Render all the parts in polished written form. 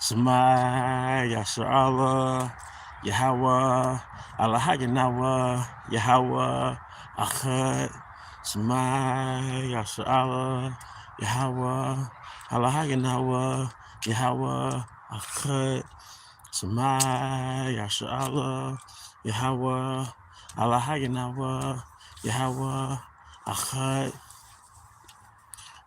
Shema Yasharallah, Yahweh, Allah Haganawa, Yahweh, Achad, Shema Yasharallah, Yahweh, Allah Haganawa, Yahweh, Achad, Shema Yasharallah, Yahweh, Allah Haganawa, Yahweh, Achad.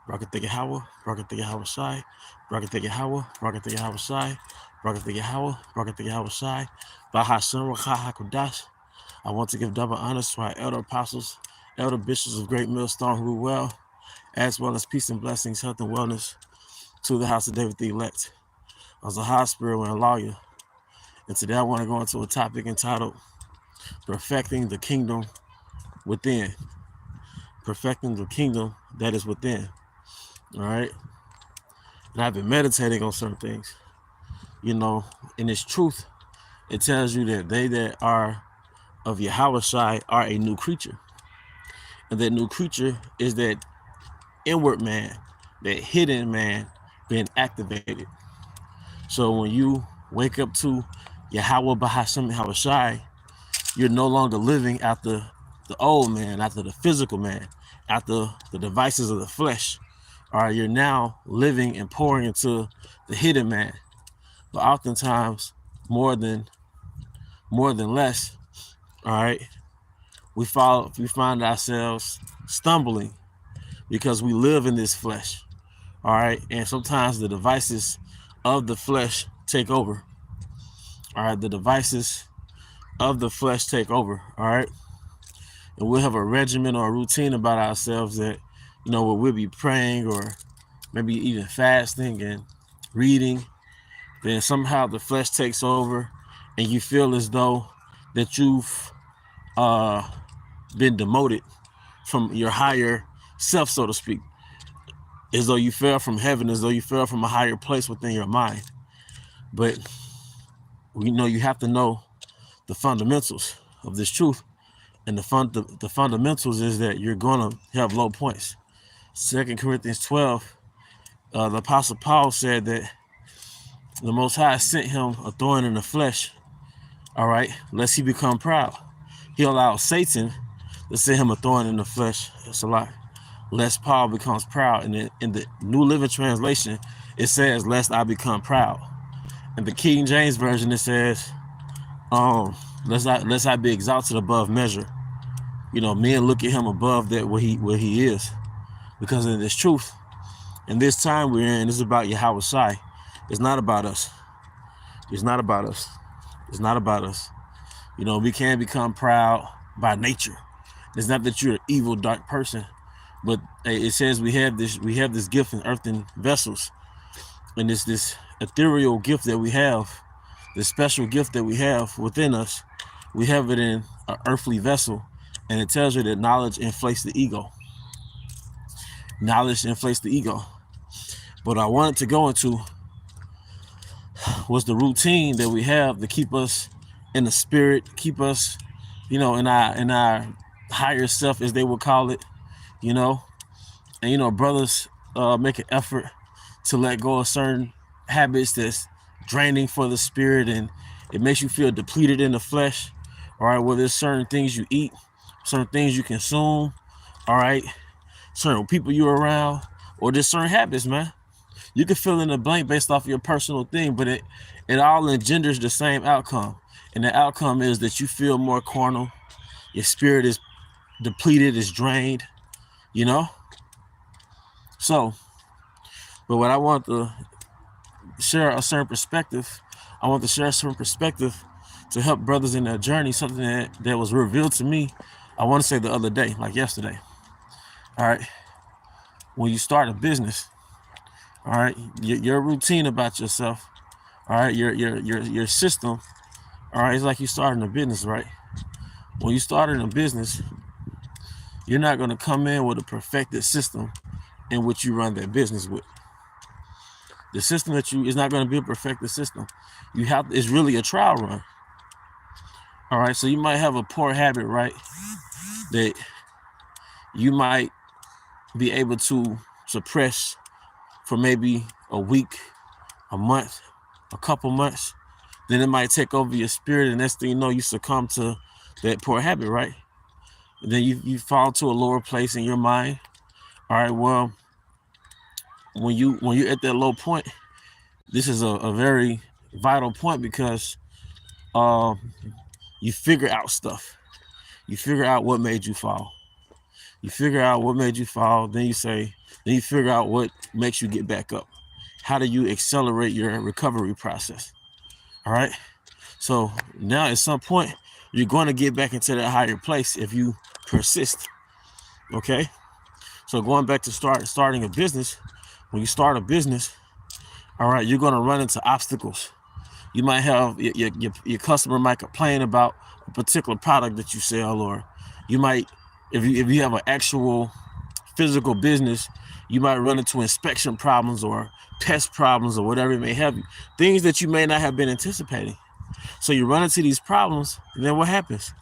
Rocket the Yahweh, Rocket the Yahweh Shai, Rocket the Yahweh, Rocket the Yahweh Shai, Rocket the Yahweh, Rocket the Yahweh Shai, Bahashem Rakha HaKodash. I want to give double honors to our elder apostles, elder bishops of Great Millstone who rule well, as well as peace and blessings, health and wellness to the house of David the elect. I was a high spirit and a lawyer, and today I want to go into a topic entitled Perfecting the Kingdom Within. Perfecting the kingdom that is within. All right. And I've been meditating on certain things, you know, in its truth, it tells you that they that are of Yahweh Shai are a new creature. And that new creature is that inward man, that hidden man being activated. So when you wake up to Yahweh Bahashem Yahweh Shai, you're no longer living after the old man, after the physical man, after the devices of the flesh. All right, you're now living and pouring into the hidden man. But oftentimes, more than less, all right, we find ourselves stumbling because we live in this flesh. All right, and sometimes the devices of the flesh take over. All right, the devices of the flesh take over. All right, and we'll have a regimen or a routine about ourselves that, you know, where we'll be praying or maybe even fasting and reading. Then somehow the flesh takes over and you feel as though that you've been demoted from your higher self, so to speak, as though you fell from heaven, as though you fell from a higher place within your mind. But you know, you have to know the fundamentals of this truth, and the fundamentals is that you're gonna have low points. 2 Corinthians 12, the Apostle Paul said that the Most High sent him a thorn in the flesh, all right, lest he become proud. He allowed Satan to send him a thorn in the flesh. That's a lot. Lest Paul becomes proud. And in the New Living Translation, it says, lest I become proud. In the King James Version, it says, lest I be exalted above measure. You know, men look at him above that where he is. Because of this truth. And this time we're in, it's about Yahweh Shai. It's not about us. It's not about us. It's not about us. You know, we can become proud by nature. It's not that you're an evil, dark person, but it says we have this gift in earthen vessels, and it's this ethereal gift that we have, this special gift that we have within us. We have it in an earthly vessel, and it tells you that knowledge inflates the ego. Knowledge inflates the ego. But I wanted to go into was the routine that we have to keep us in the spirit, keep us, you know, in our higher self, as they would call it, you know. And you know, brothers make an effort to let go of certain habits that's draining for the spirit, and it makes you feel depleted in the flesh. All right, well, there's certain things you eat, certain things you consume, all right, certain people you're around, or just certain habits, man. You can fill in the blank based off of your personal thing, but it all engenders the same outcome. And the outcome is that you feel more carnal. Your spirit is depleted, is drained, you know? So, but what I want to share a certain perspective, I want to share a certain perspective to help brothers in their journey, something that was revealed to me, I want to say the other day, like yesterday. All right. When you start a business, all right, your routine about yourself, all right, your system, all right, it's like you starting a business, right? When you starting a business, you're not going to come in with a perfected system in which you run that business with. The system that you is not going to be a perfected system. You have, it's really a trial run. All right, so you might have a poor habit, right? That you might be able to suppress for maybe a week, a month, a couple months. Then it might take over your spirit, and next thing you know, you succumb to that poor habit, right? And then you fall to a lower place in your mind. All right, well, when you're at that low point, this is a very vital point, because you figure out stuff. You figure out what made you fall. You figure out what made you fall. Then you figure out what makes you get back up. How do you accelerate your recovery process? All right. So now at some point, you're going to get back into that higher place if you persist. Okay. So going back to starting a business, when you start a business, all right, you're going to run into obstacles. You might have your customer might complain about a particular product that you sell, or you might, if you have an actual physical business, you might run into inspection problems or pest problems or whatever it may have you, things that you may not have been anticipating. So you run into these problems, and then what happens?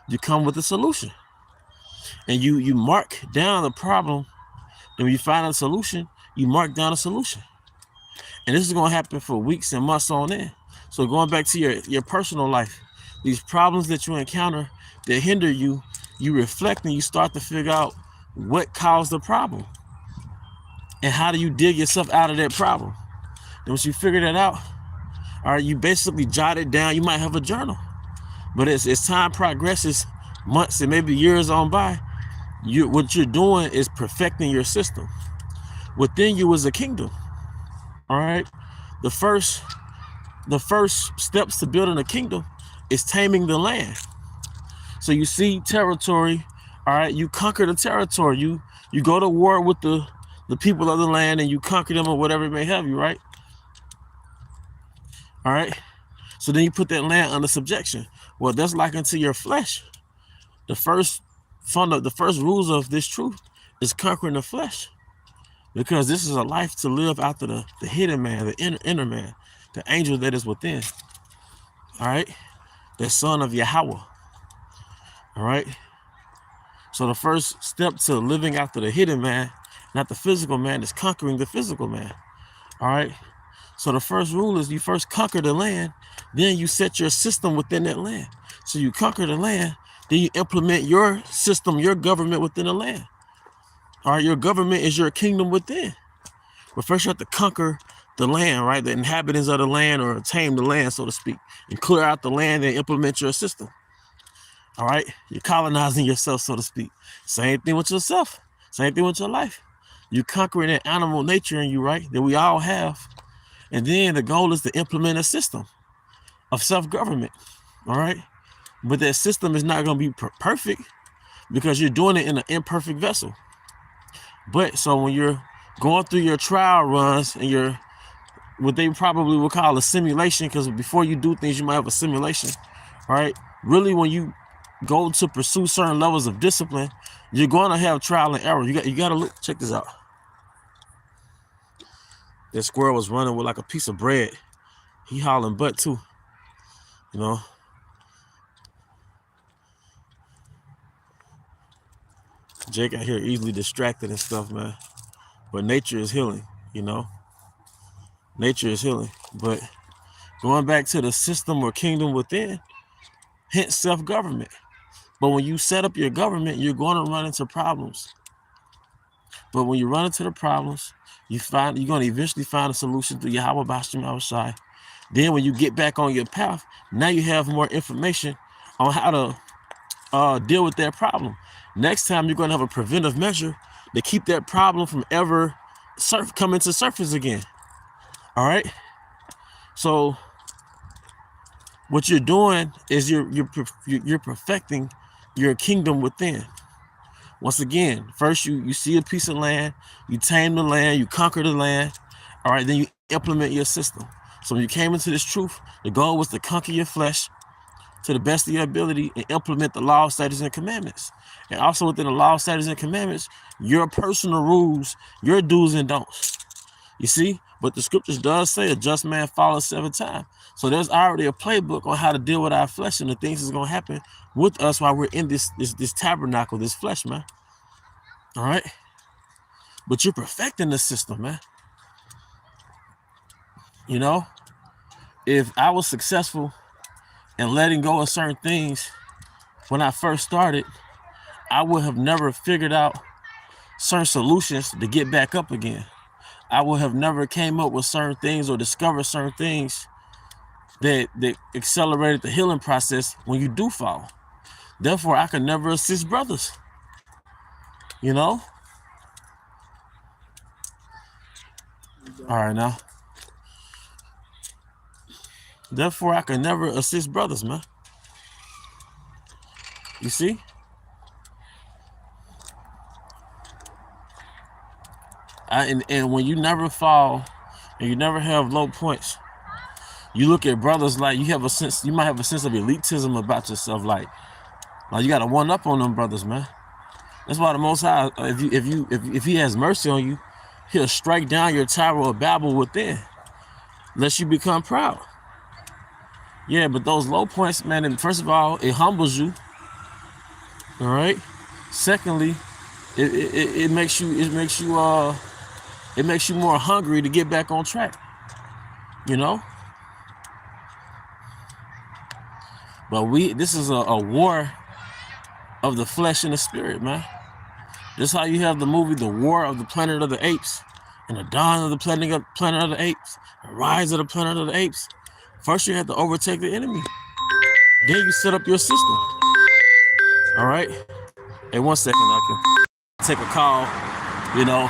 You come with a solution, and you mark down the problem. And when you find a solution, you mark down a solution. And this is going to happen for weeks and months on end. So going back to your personal life, these problems that you encounter that hinder you, you reflect and you start to figure out what caused the problem and how do you dig yourself out of that problem. And once you figure that out, all right, you basically jot it down. You might have a journal, but as time progresses, months and maybe years on by, what you're doing is perfecting your system. Within you is a kingdom. All right. The first steps to building a kingdom is taming the land. So you see territory, all right, you conquer the territory. You go to war with the people of the land, and you conquer them or whatever it may have you, right? All right. So then you put that land under subjection. Well, that's like unto your flesh. The first rules of this truth is conquering the flesh. Because this is a life to live after the hidden man, the inner man, the angel that is within. All right. The son of Yahweh. All right. So the first step to living after the hidden man, not the physical man, is conquering the physical man. All right. So the first rule is you first conquer the land, then you set your system within that land. So you conquer the land, then you implement your system, your government within the land. All right, your government is your kingdom within. But first you have to conquer the land, right? The inhabitants of the land, or tame the land, so to speak, and clear out the land and implement your system. All right, you're colonizing yourself, so to speak. Same thing with yourself. Same thing with your life. You're conquering that animal nature in you, right? That we all have. And then the goal is to implement a system of self-government. All right. But that system is not going to be perfect, because you're doing it in an imperfect vessel. But so when you're going through your trial runs and you're what they probably would call a simulation, because before you do things, you might have a simulation. All right. Really, when you go to pursue certain levels of discipline, you're going to have trial and error. You got to look. Check this out. That squirrel was running with like a piece of bread. He hauling butt too. You know. Jake out here easily distracted and stuff, man. But nature is healing, you know. Nature is healing. But going back to the system or kingdom within, hence self-government. But when you set up your government, you're going to run into problems. But when you run into the problems, you're going to eventually find a solution through Yahweh Bashim outside. Then when you get back on your path, now you have more information on how to deal with that problem. Next time you're going to have a preventive measure to keep that problem from ever coming to surface again. All right. So what you're doing is you're perfecting your kingdom within. Once again, first you see a piece of land, you tame the land, you conquer the land. All right. Then you implement your system. So when you came into this truth, the goal was to conquer your flesh to the best of your ability and implement the law, statutes, and commandments. And also within the law, statutes, and commandments, your personal rules, your do's and don'ts. You see, but the scriptures does say a just man falls 7 times. So there's already a playbook on how to deal with our flesh and the things that's gonna happen with us while we're in this tabernacle, this flesh, man. All right. But you're perfecting the system, man. You know, if I was successful in letting go of certain things when I first started, I would have never figured out certain solutions to get back up again. I would have never came up with certain things or discovered certain things that accelerated the healing process when you do fall. Therefore, I can never assist brothers. You know? All right, now. Therefore, I can never assist brothers, man. You see? And when you never fall and you never have low points, you look at brothers like you might have a sense of elitism about yourself, like you got to one up on them brothers, man. That's why the Most High, if He has mercy on you, He'll strike down your Tower of Babel within, lest you become proud. Yeah, but those low points, man, and first of all, it humbles you. All right. Secondly, it makes you more hungry to get back on track. You know. But this is a war of the flesh and the spirit, man. This is how you have the movie The War of the Planet of the Apes and the Dawn of the Planet of the Apes, the Rise of the Planet of the Apes. First, you have to overtake the enemy. Then you set up your system. All right? Hey, 1 second, I can take a call. You know,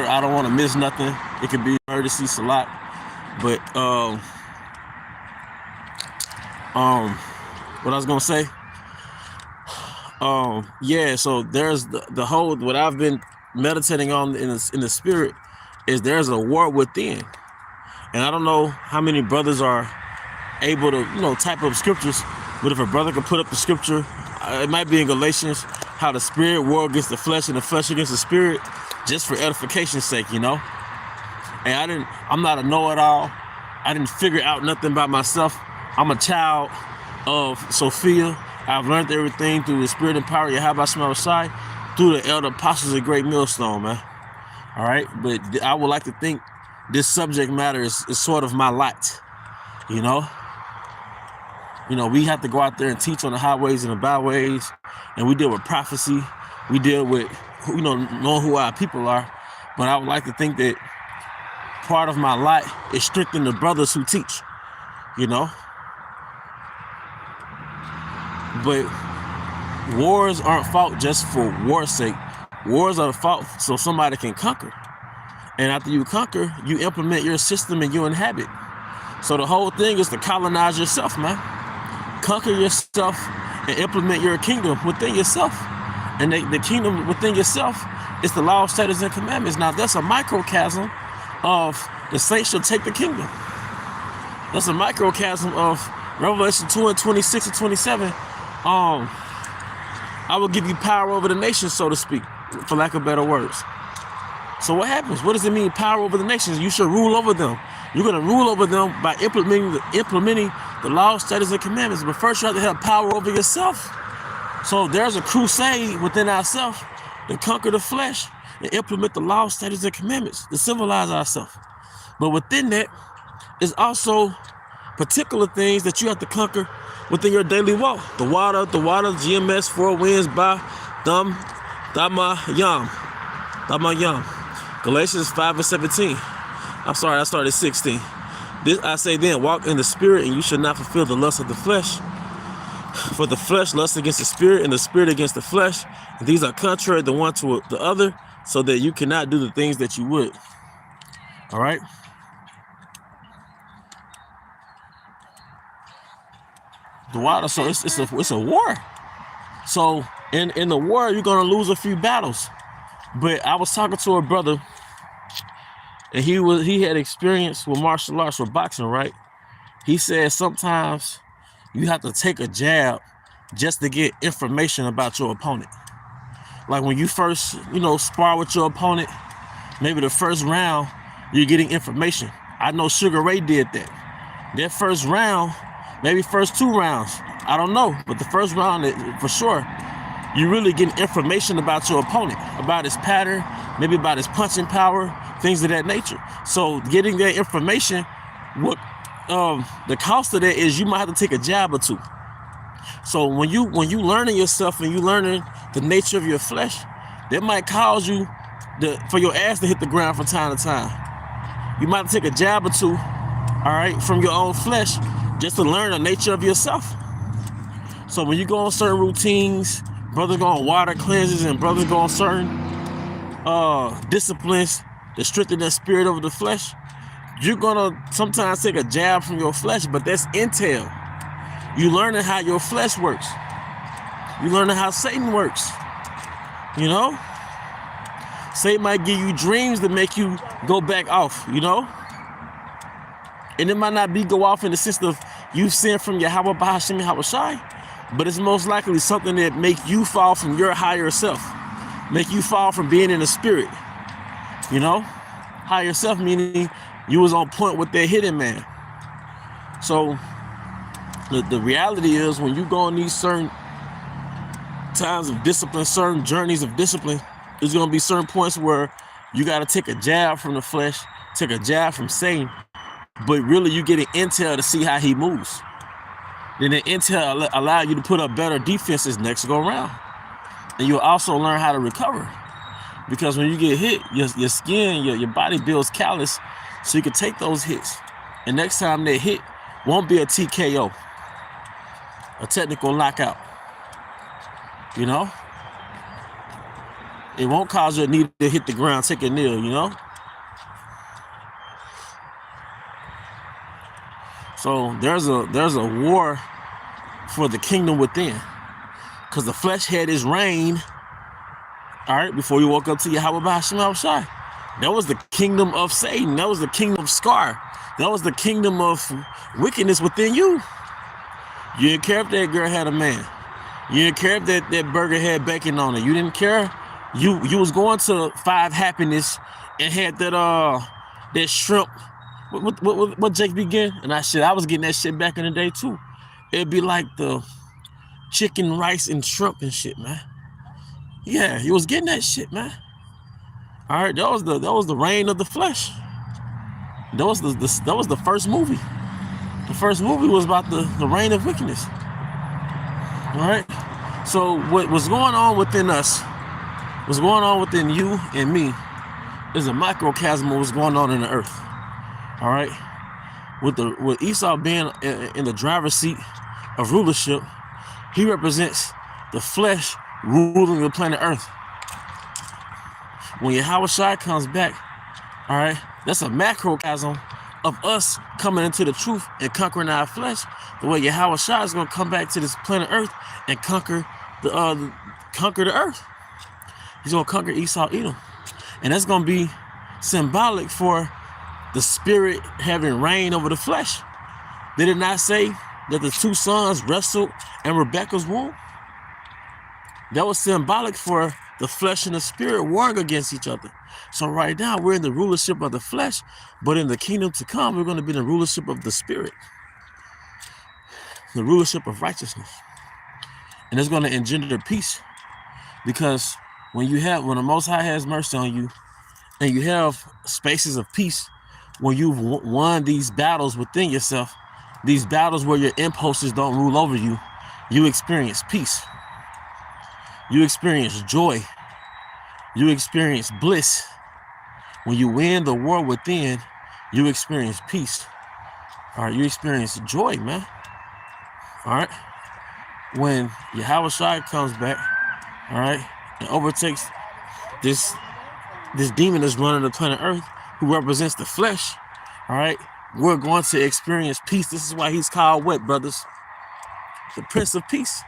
I don't want to miss nothing. It could be emergency, a lot. But, what I was going to say, yeah, so there's the whole, what I've been meditating on in the spirit is there's a war within. And I don't know how many brothers are able to, type up scriptures, but if a brother can put up the scripture, it might be in Galatians, how the spirit war against the flesh and the flesh against the spirit, just for edification's sake, And I'm not a know-it-all. I didn't figure out nothing by myself. I'm a child of Sophia. I've learned everything through the spirit and power of Yahweh Shema Shai, through the elder apostles of Great Millstone, man. All right, but I would like to think this subject matter is sort of my light, We have to go out there and teach on the highways and the byways, and we deal with prophecy. We deal with, knowing who our people are. But I would like to think that part of my light is strengthening the brothers who teach, But wars aren't fought just for war's sake. Wars are fought so somebody can conquer. And after you conquer, you implement your system and you inhabit. So the whole thing is to colonize yourself, man. Conquer yourself and implement your kingdom within yourself. And the kingdom within yourself is the law, statutes, and commandments. Now, that's a microcosm of the saints shall take the kingdom. That's a microcosm of Revelation 2 and 26 and 27. I will give you power over the nations, so to speak, for lack of better words. So what happens? What does it mean, power over the nations? You should rule over them. You're going to rule over them by implementing the law, statutes, and commandments. But first, you have to have power over yourself. So there's a crusade within ourselves to conquer the flesh and implement the law, statutes, and commandments to civilize ourselves. But within that is also particular things that you have to conquer within your daily walk. The water, GMS, four winds, Ba, Dama, Yam. Galatians 5 and 17. I'm sorry, I started 16. This I say then, walk in the spirit, and you should not fulfill the lust of the flesh. For the flesh lusts against the spirit, and the spirit against the flesh. And these are contrary the one to the other, so that you cannot do the things that you would. All right? The water, so it's a war. So in the war, you're gonna lose a few battles. But I was talking to a brother, and he had experience with martial arts, with boxing, right? He said sometimes you have to take a jab just to get information about your opponent. Like when you first, spar with your opponent, Maybe the first round, you're getting information. I know Sugar Ray did that. That first round, maybe first 2 rounds, I don't know. But the first round, for sure, you really getting information about your opponent, about his pattern, maybe about his punching power, things of that nature. So getting that information, what the cost of that is you might have to take a jab or 2. So when you learning yourself and you learning the nature of your flesh, that might cause you for your ass to hit the ground from time to time. You might take a jab or 2, all right, from your own flesh, just to learn the nature of yourself. So when you go on certain routines, brothers go on water cleanses and brothers go on certain disciplines to strengthen that spirit over the flesh, you're gonna sometimes take a jab from your flesh, but that's intel. You learning how your flesh works. You learning how Satan works. You know? Satan might give you dreams to make you go back off, you know? And it might not be go off in the sense of you sin from Yahweh Bahashim Yahawashi, but it's most likely something that make you fall from your higher self. Make you fall from being in the spirit. You know? Higher self meaning you was on point with that hidden man. So the reality is when you go on these certain times of discipline, certain journeys of discipline, there's going to be certain points where you got to take a jab from the flesh, take a jab from Satan, but really you getting intel to see how he moves. Then the intel allow you to put up better defenses next go around. And you'll also learn how to recover. Because when you get hit, your skin, your body builds callus, so you can take those hits. And next time they hit won't be a TKO, a technical knockout. You know? It won't cause your knee to hit the ground, take a kneel, you know? So there's a war for the kingdom within. Because the flesh had its reign, all right, before you woke up to Yahweh Bahashim Yahawashi. That was the kingdom of Satan. That was the kingdom of Scar. That was the kingdom of wickedness within you. You didn't care if that girl had a man. You didn't care if that burger had bacon on it. You didn't care. You was going to 5 Happiness and had that shrimp. What Jake began? And I was getting that shit back in the day too. It'd be like the chicken, rice, and shrimp and shit, man. Yeah, you was getting that shit, man. All right, that was the reign of the flesh. That was the first movie. The first movie was about the reign of wickedness. All right. So what was going on within us, what's going on within you and me, is a microcosm of what's going on in the earth. All right. With Esau being in the driver's seat of rulership, he represents the flesh ruling the planet Earth. When Yahawashi comes back, all right, that's a macrocosm of us coming into the truth and conquering our flesh. The way Yahawashi is going to come back to this planet Earth and conquer the earth. He's going to conquer Esau, Edom. And that's going to be symbolic for the spirit having reign over the flesh. Did it not say that the 2 sons wrestled in Rebekah's womb? That was symbolic for the flesh and the spirit warring against each other. So right now we're in the rulership of the flesh, but in the kingdom to come, we're going to be in the rulership of the spirit, the rulership of righteousness. And it's going to engender peace, because when the Most High has mercy on you and you have spaces of peace, when you've won these battles within yourself, these battles where your impulses don't rule over you, you experience peace. You experience joy. You experience bliss. When you win the war within, you experience peace. All right, you experience joy, man. All right. When Yahawashi comes back, all right, and overtakes this demon that's running the planet Earth, who represents the flesh, all right, we're going to experience peace. This is why he's called what, brothers? The Prince of Peace.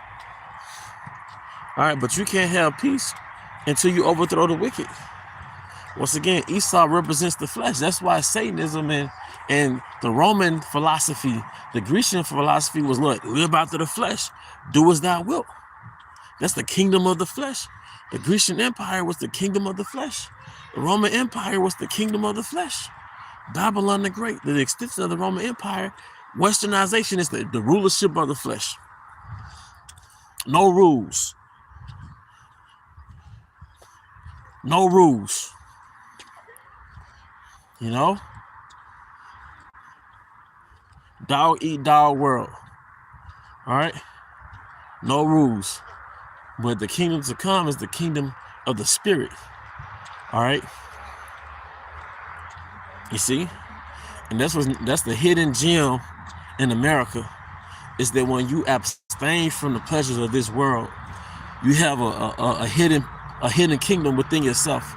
All right, but you can't have peace until you overthrow the wicked. Once again, Esau represents the flesh. That's why Satanism and the Roman philosophy, the Grecian philosophy was, look, live after the flesh. Do as thou wilt. That's the kingdom of the flesh. The Grecian Empire was the kingdom of the flesh. The Roman Empire was the kingdom of the flesh. Babylon the Great, the extension of the Roman Empire, westernization is the rulership of the flesh. No rules. No rules. You know? Dog eat dog world. All right? No rules. But the kingdom to come is the kingdom of the spirit. All right? You see? And that's the hidden gem in America, is that when you abstain from the pleasures of this world, you have a hidden kingdom within yourself,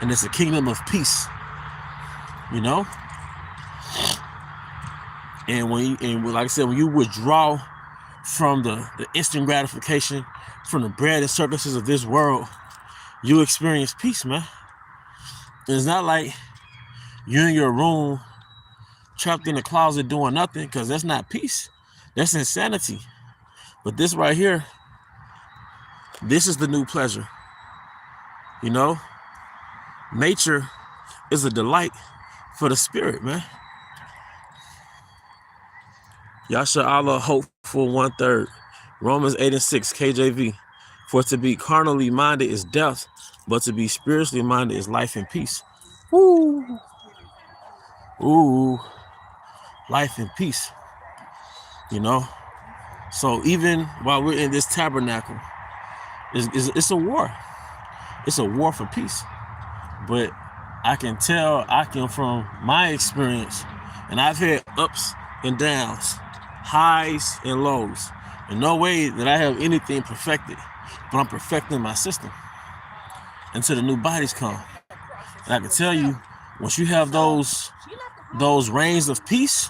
and it's a kingdom of peace. You know? And like I said, when you withdraw from the instant gratification, from the bread and circuses of this world, you experience peace, man. And it's not like you're in your room trapped in the closet doing nothing, because that's not peace. That's insanity. But this right here, this is the new pleasure. You know? Nature is a delight for the spirit, man. Yasha Allah hopeful 1/3. Romans 8:6 KJV. For to be carnally minded is death, but to be spiritually minded is life and peace. Ooh. Ooh. Life and peace. You know? So even while we're in this tabernacle, it's a war. It's a war for peace. But I can from my experience, and I've had ups and downs, highs and lows. In no way that I have anything perfected, but I'm perfecting my system until the new bodies come. And I can tell you, once you have those reigns of peace,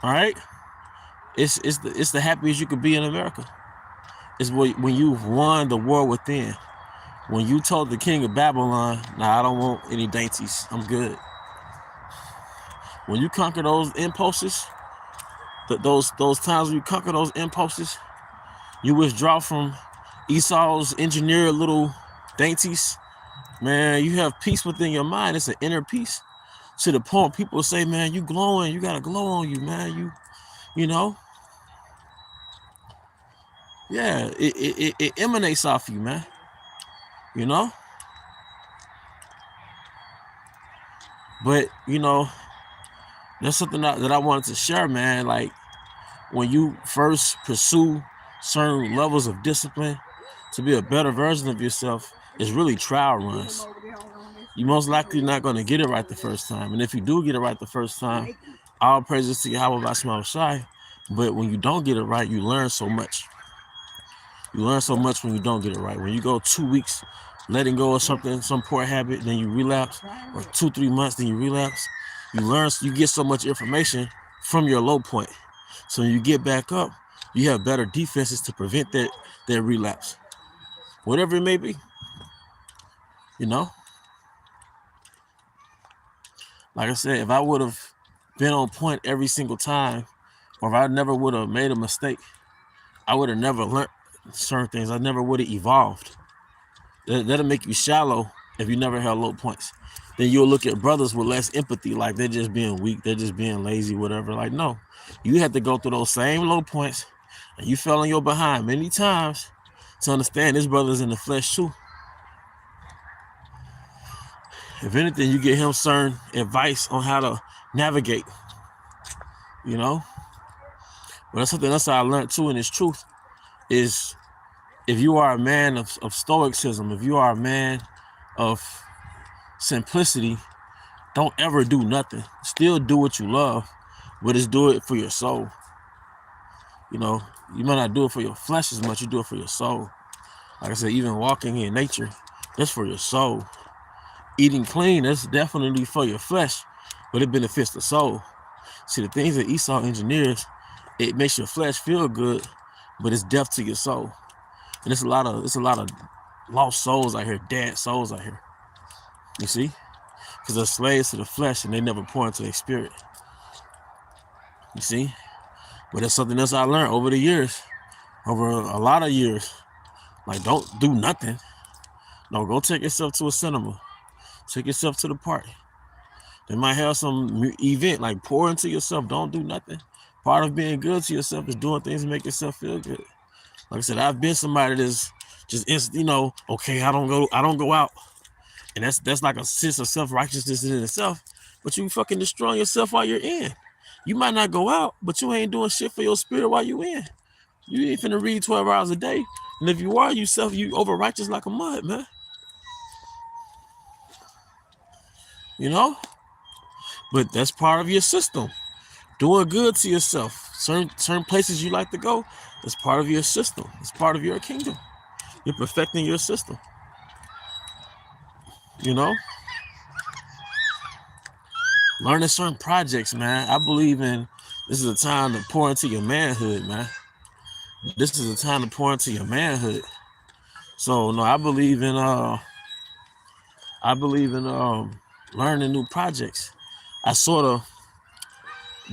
all right, it's the happiest you could be in America. It's when you've won the war within. When you told the king of Babylon, nah, I don't want any dainties, I'm good. When you conquer those impulses, those times when you conquer those impulses, you withdraw from Esau's engineered little dainties, man, you have peace within your mind. It's an inner peace. To the point people say, man, you glowing, you got a glow on you, man. You know? Yeah, it emanates off you, man. You know? But, you know, that's something that I wanted to share, man. Like, when you first pursue certain levels of discipline to be a better version of yourself, it's really trial runs. You're most likely not going to get it right the first time. And if you do get it right the first time, all praises to Yahweh Bashma Shai. But when you don't get it right, you learn so much. You learn so much when you don't get it right. When you go 2 weeks letting go of something, some poor habit, then you relapse, or 2-3 months, then you relapse. You get so much information from your low point. So when you get back up, you have better defenses to prevent that relapse. Whatever it may be. You know? Like I said, if I would have been on point every single time, or if I never would have made a mistake, I would have never learned certain things. I never would have evolved. That'll make you shallow if you never had low points. Then you'll look at brothers with less empathy, like they're just being weak, they're just being lazy, whatever. Like, no, you had to go through those same low points, and you fell on your behind many times to understand this brother's in the flesh too. If anything, you get him certain advice on how to navigate, you know? But that's something else I learned too, and it's truth, is if you are a man of stoicism, if you are a man of simplicity, don't ever do nothing. Still do what you love, but just do it for your soul. You know, you might not do it for your flesh as much, you do it for your soul. Like I said, even walking in nature, that's for your soul. Eating clean, that's definitely for your flesh, but it benefits the soul. See, the things that Esau engineers, it makes your flesh feel good, but it's death to your soul. And it's a lot of lost souls out here, dead souls out here. You see? Because they're slaves to the flesh and they never pour into their spirit. You see? But that's something else I learned over the years, over a lot of years. Like, don't do nothing. No, go take yourself to a cinema. Take yourself to the park. They might have some event, like pour into yourself. Don't do nothing. Part of being good to yourself is doing things to make yourself feel good. Like I said, I've been somebody that's just, okay, I don't go out. And that's like a sense of self-righteousness in itself. But you fucking destroying yourself while you're in. You might not go out, but you ain't doing shit for your spirit while you in. You ain't finna read 12 hours a day. And if you are, you over-righteous like a mud, man. You know? But that's part of your system. Doing good to yourself. Certain places you like to go, that's part of your system. It's part of your kingdom. You're perfecting your system. You know? Learning certain projects, man. I believe in this is a time to pour into your manhood, man. This is a time to pour into your manhood. So no, I believe in learning new projects. I sort of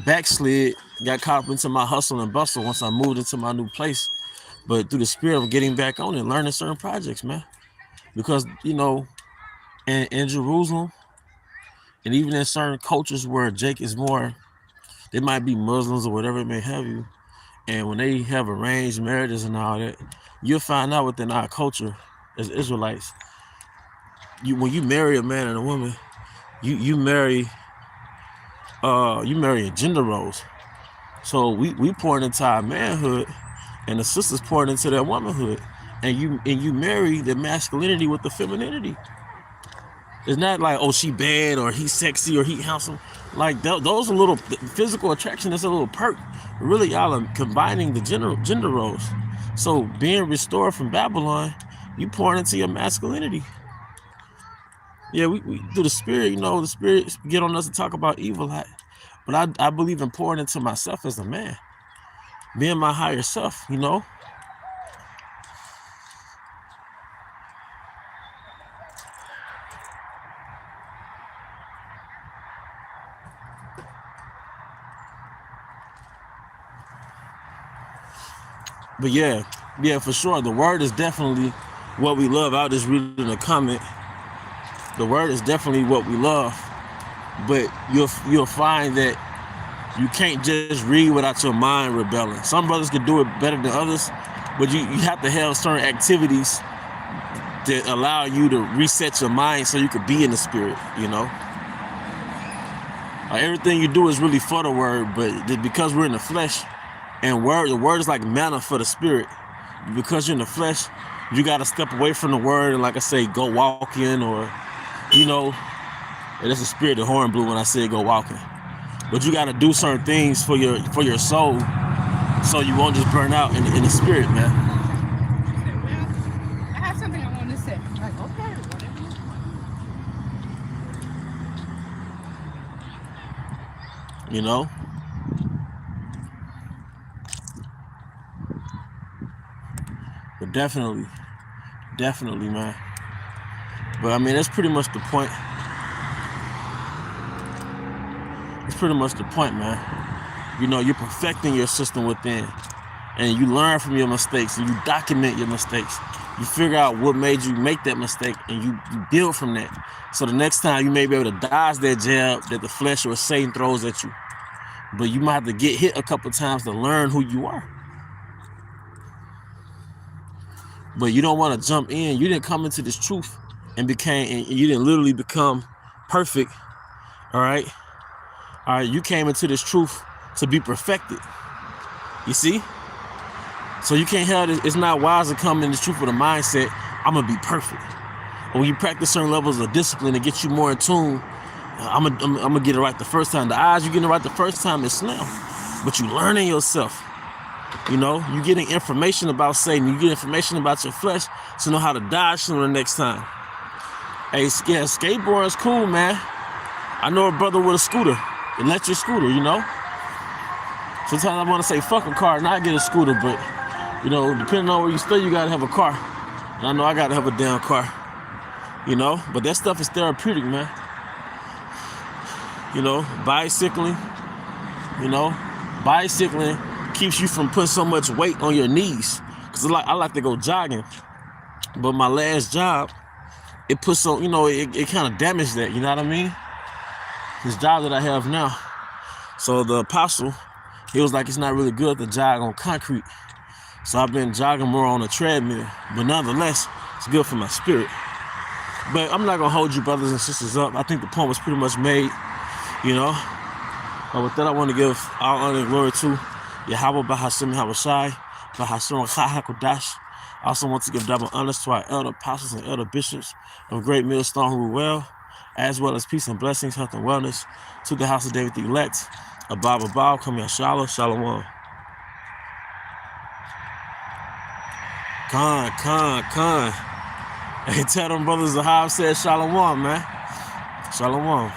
backslid, got caught up into my hustle and bustle once I moved into my new place. But through the spirit of getting back on and learning certain projects, man. Because, in Jerusalem, and even in certain cultures where Jake is more, they might be Muslims or whatever it may have you. And when they have arranged marriages and all that, you'll find out within our culture as Israelites, when you marry a man and a woman, you marry gender roles. So we pouring into our manhood, and the sisters pouring into their womanhood, and you marry the masculinity with the femininity. It's not like, oh, she bad or he's sexy or he handsome. Like those are little physical attraction. That's a little perk. Really, y'all are combining the gender roles. So being restored from Babylon, you pouring into your masculinity. Yeah, we through the spirit, the spirit get on us to talk about evil. But I believe in pouring into myself as a man, being my higher self, But yeah, for sure. The word is definitely what we love. I'll just read it in a comment. The word is definitely what we love. But you'll find that you can't just read without your mind rebelling. Some brothers can do it better than others, but you have to have certain activities that allow you to reset your mind so you could be in the spirit, Everything you do is really for the word, but because we're in the flesh, and the word is like manna for the spirit. Because you're in the flesh, you got to step away from the word and, like I say, go walking or, and that's the spirit the horn blew when I said go walking. But you got to do certain things for your soul so you won't just burn out in the spirit, man. I have something I want to say. Like, okay, whatever. But definitely, man. But I mean, that's pretty much the point. It's pretty much the point, man. You're perfecting your system within, and you learn from your mistakes, and you document your mistakes. You figure out what made you make that mistake, and you build from that. So the next time you may be able to dodge that jab that the flesh or Satan throws at you. But you might have to get hit a couple times to learn who you are. But you don't want to jump in. You didn't come into this truth and you didn't literally become perfect. All right. You came into this truth to be perfected. You see? So you can't have this. It's not wise to come in this truth with a mindset, I'm going to be perfect. Or when you practice certain levels of discipline to get you more in tune, I'm gonna get it right the first time. The odds you getting it right the first time is slim. But you learning yourself. You getting information about Satan. You get information about your flesh to know how to dodge him the next time. Hey, yeah, skateboarding is cool, man. I know a brother with a scooter, electric scooter, Sometimes I want to say fuck a car and I get a scooter, but, depending on where you stay, you got to have a car. And I know I got to have a damn car, But that stuff is therapeutic, man. Bicycling, bicycling keeps you from putting so much weight on your knees. Because I like to go jogging. But my last job, it puts some, it kind of damaged that, you know what I mean? This job that I have now. So the apostle, he was like, it's not really good to jog on concrete. So I've been jogging more on a treadmill, but nonetheless, it's good for my spirit. But I'm not gonna hold you brothers and sisters up. I think the point was pretty much made, you know. But with that, I want to give all honor and glory to Yahweh Bahashem Yahawashi, Bahashem HaKodash. I also want to give double honors to our elder apostles and elder bishops of Great Millstone who rule well, as well as peace and blessings, health and wellness to the house of David the elect, Abab Abab, Kamiyah Shalom, Shalom. Khan. Hey, tell them brothers the Hive said Shalom, man. Shalom.